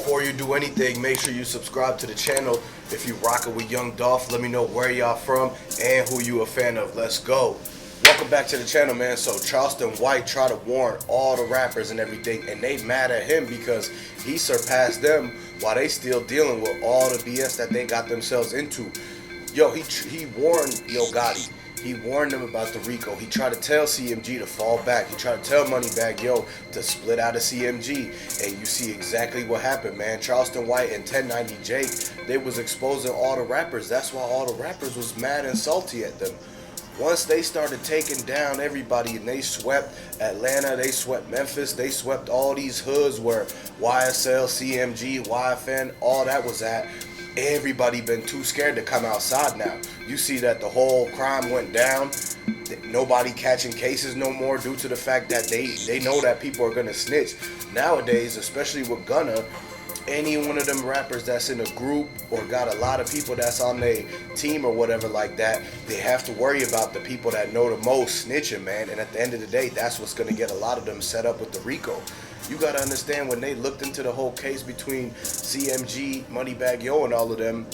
Before you do anything, make sure you subscribe to the channel. If you rockin' with Young Dolph, let me know where y'all from and who you a fan of. Let's go. Welcome back to the channel, man. So Charleston White tried to warn all the rappers and everything, and they mad at him because he surpassed them while they still dealing with all the BS that they got themselves into. Yo, he warned Yo Gotti. He warned them about the Rico. He tried to tell CMG to fall back. He tried to tell Moneybagg Yo to split out of CMG. And you see exactly what happened, man. Charleston White and 1090 Jake, they was exposing all the rappers. That's why all the rappers was mad and salty at them. Once they started taking down everybody and they swept Atlanta, they swept Memphis, they swept all these hoods where YSL, CMG, YFN, all that was at, everybody been too scared to come outside now. You see that the whole crime went down. Nobody catching cases no more due to the fact that they know that people are going to snitch. Nowadays, especially with Gunna, any one of them rappers that's in a group or got a lot of people that's on their team or whatever like that, they have to worry about the people that know the most snitching, man. And at the end of the day, that's what's going to get a lot of them set up with the Rico. You got to understand, when they looked into the whole case between CMG, Moneybagg Yo, and all of them,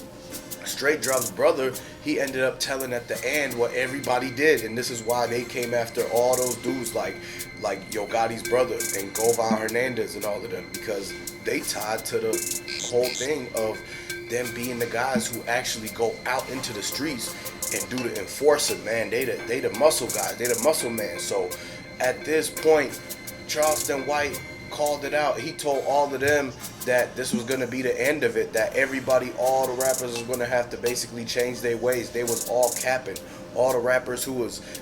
Straight Drop's brother, he ended up telling at the end what everybody did, and this is why they came after all those dudes like Yo Gotti's brother and Govan Hernandez and all of them, because they tied to the whole thing of them being the guys who actually go out into the streets and do the enforcing, man. They the muscle guys, they the muscle man. So at this point, Charleston White called it out. He told all of them that this was going to be the end of it, that everybody, all the rappers was going to have to basically change their ways. They was all capping. All the rappers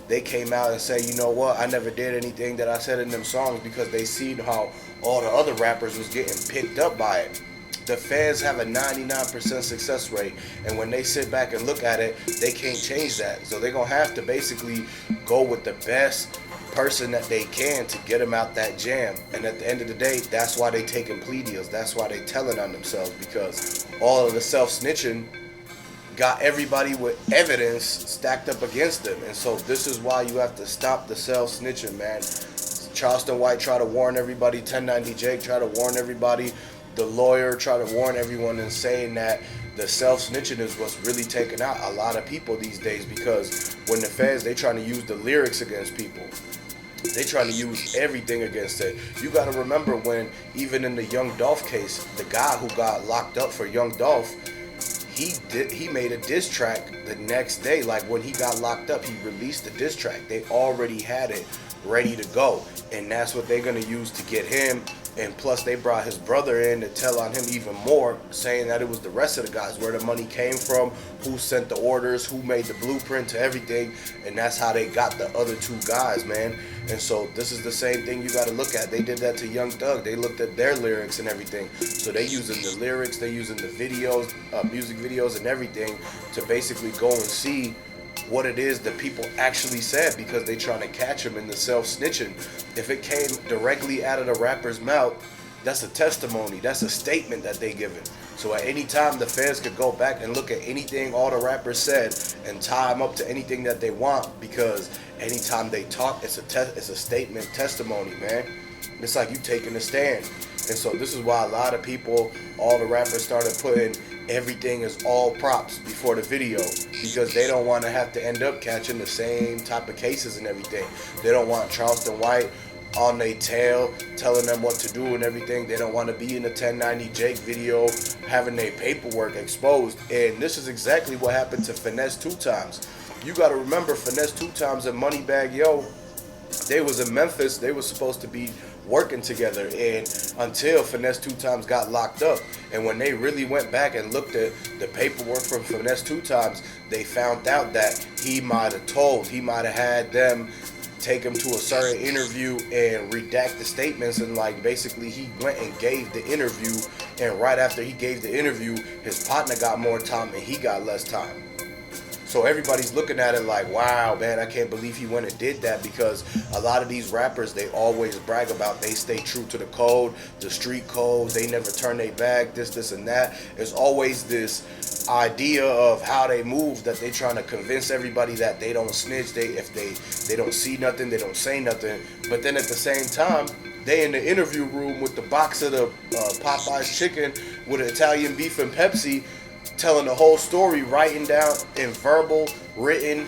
they came out and say, you know what, I never did anything that I said in them songs, because they seen how all the other rappers was getting picked up by it. The fans have a 99% success rate, and when they sit back and look at it, they can't change that. So they're going to have to basically go with the best person that they can to get them out that jam. And at the end of the day, that's why they taking plea deals. That's why they telling on themselves, because all of the self-snitching got everybody with evidence stacked up against them. And so this is why you have to stop the self-snitching, man. Charleston White try to warn everybody, 1090 Jake try to warn everybody, the lawyer try to warn everyone, and saying that the self-snitching is what's really taking out a lot of people these days, because when the feds, they trying to use the lyrics against people. They trying to use everything against it. You got to remember, when even in the Young Dolph case, the guy who got locked up for Young Dolph, he made a diss track the next day. Like when he got locked up, he released the diss track. They already had it ready to go, and that's what they're gonna use to get him. And plus, they brought his brother in to tell on him even more, saying that it was the rest of the guys, where the money came from, who sent the orders, who made the blueprint to everything, and that's how they got the other two guys, man. And so this is the same thing you got to look at. They did that to Young Thug. They looked at their lyrics and everything. So they using the lyrics, they using the videos, music videos and everything to basically go and see what it is that people actually said, because they trying to catch them in the self-snitching. If it came directly out of the rapper's mouth, that's a testimony, that's a statement that they given. So at any time, the feds could go back and look at anything all the rappers said and tie them up to anything that they want, because anytime they talk, it's a statement, testimony, man. It's like you taking a stand. And so this is why a lot of people, all the rappers, started putting everything as all props before the video, because they don't want to have to end up catching the same type of cases and everything. They don't want Charleston White on their tail telling them what to do and everything. They don't want to be in the 1090 Jake video having their paperwork exposed. And this is exactly what happened to Finesse 2 Times. You got to remember, Finesse 2 Times and Moneybagg Yo, they was in Memphis. They was supposed to be working together, and until Finesse 2 Times got locked up. And when they really went back and looked at the paperwork from Finesse 2 Times, they found out that he might have had them take him to a certain interview and redact the statements, and like basically he went and gave the interview, and right after he gave the interview, his partner got more time and he got less time. So everybody's looking at it like, wow, man, I can't believe he went and did that, because a lot of these rappers, they always brag about they stay true to the code, the street code, they never turn their back, this, and that. There's always this idea of how they move, that they trying to convince everybody that they don't snitch. If they don't see nothing, they don't say nothing. But then at the same time, they in the interview room with the box of the Popeye's chicken with Italian beef and Pepsi, telling the whole story, writing down in verbal, written,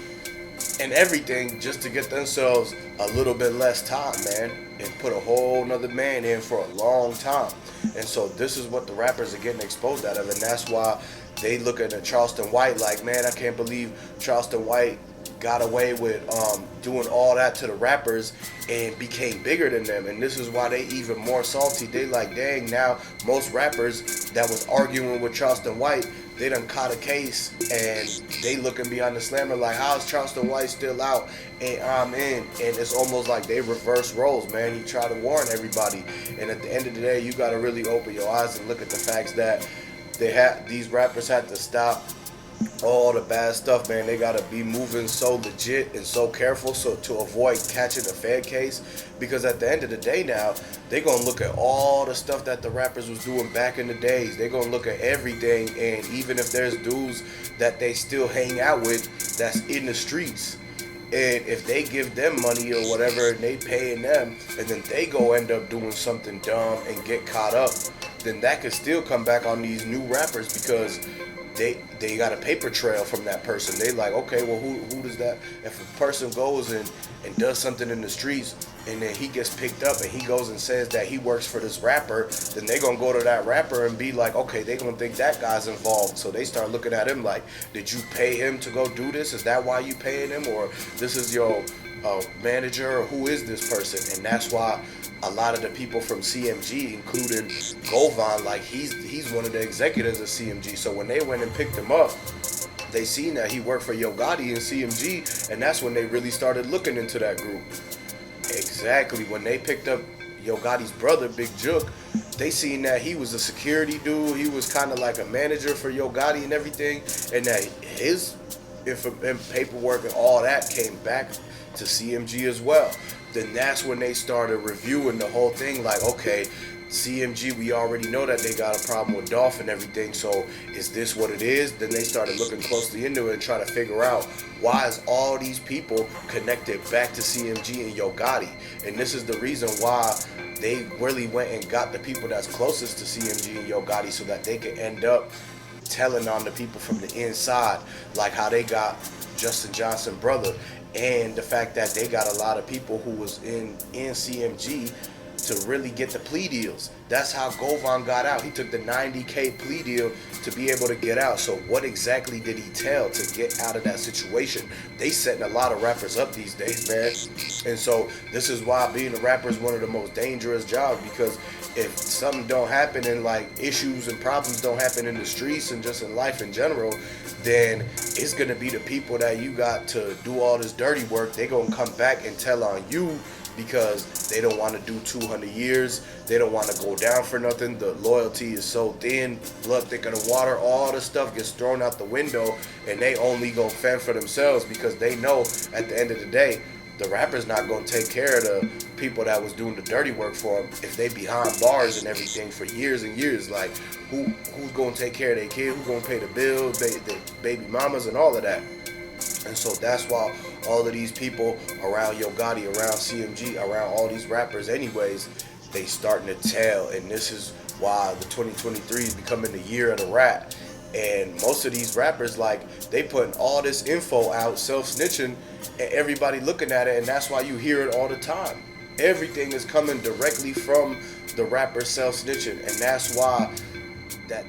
and everything, just to get themselves a little bit less time, man, and put a whole nother man in for a long time. And so this is what the rappers are getting exposed out of, and that's why they looking at Charleston White like, man, I can't believe Charleston White got away with doing all that to the rappers and became bigger than them. And this is why they even more salty. They like, dang, now most rappers that was arguing with Charleston White, they done caught a case and they looking beyond the slammer like, how's Charleston White still out and I'm in? And it's almost like they reverse roles, man. He tried to warn everybody, and at the end of the day, you got to really open your eyes and look at the facts that these rappers had to stop all the bad stuff, man. They gotta be moving so legit and so careful so to avoid catching a Fed case, because at the end of the day now, they gonna look at all the stuff that the rappers was doing back in the days. They gonna look at everything, and even if there's dudes that they still hang out with that's in the streets, and if they give them money or whatever and they paying them, and then they go end up doing something dumb and get caught up, then that could still come back on these new rappers, because they got a paper trail from that person. They like, okay, well, who does that? If a person goes and does something in the streets and then he gets picked up and he goes and says that he works for this rapper, then they gonna go to that rapper and be like, okay, they gonna think that guy's involved. So they start looking at him like, did you pay him to go do this? Is that why you paying him? Or this is your manager? Or who is this person? And that's why a lot of the people from CMG, including Govan, like he's one of the executives of CMG. So when they went and picked him up, they seen that he worked for Yo Gotti and CMG, and that's when they really started looking into that group. Exactly. When they picked up Yo Gotti's brother, Big Jook, they seen that he was a security dude. He was kind of like a manager for Yo Gotti and everything, and that his paperwork and all that came back to CMG as well. Then that's when they started reviewing the whole thing, like, okay, CMG, we already know that they got a problem with Dolph and everything, so is this what it is? Then they started looking closely into it and trying to figure out, why is all these people connected back to CMG and Yo Gotti? And this is the reason why they really went and got the people that's closest to CMG and Yo Gotti, so that they could end up telling on the people from the inside, like how they got Justin Johnson brother, and the fact that they got a lot of people who was in CMG to really get the plea deals. That's how Govan got out. He took the $90K plea deal to be able to get out. So what exactly did he tell to get out of that situation? They setting a lot of rappers up these days, man. And so this is why being a rapper is one of the most dangerous jobs, because if something don't happen and like issues and problems don't happen in the streets and just in life in general, then it's gonna be the people that you got to do all this dirty work. They gonna come back and tell on you, because they don't want to do 200 years. They don't want to go down for nothing. The loyalty is so thin, blood thicker than water. All the stuff gets thrown out the window, and they only gonna fend for themselves, because they know at the end of the day, the rapper's not gonna take care of the people that was doing the dirty work for them if they behind bars and everything for years and years. Like, who's gonna take care of their kid? Who's gonna pay the bills, the baby mamas, and all of that? And so that's why all of these people around Yo Gotti, around CMG, around all these rappers anyways, they starting to tell. And this is why the 2023 is becoming the year of the rat. And most of these rappers, like, they putting all this info out, self-snitching, and everybody looking at it, and that's why you hear it all the time. Everything is coming directly from the rapper self-snitching, and that's why that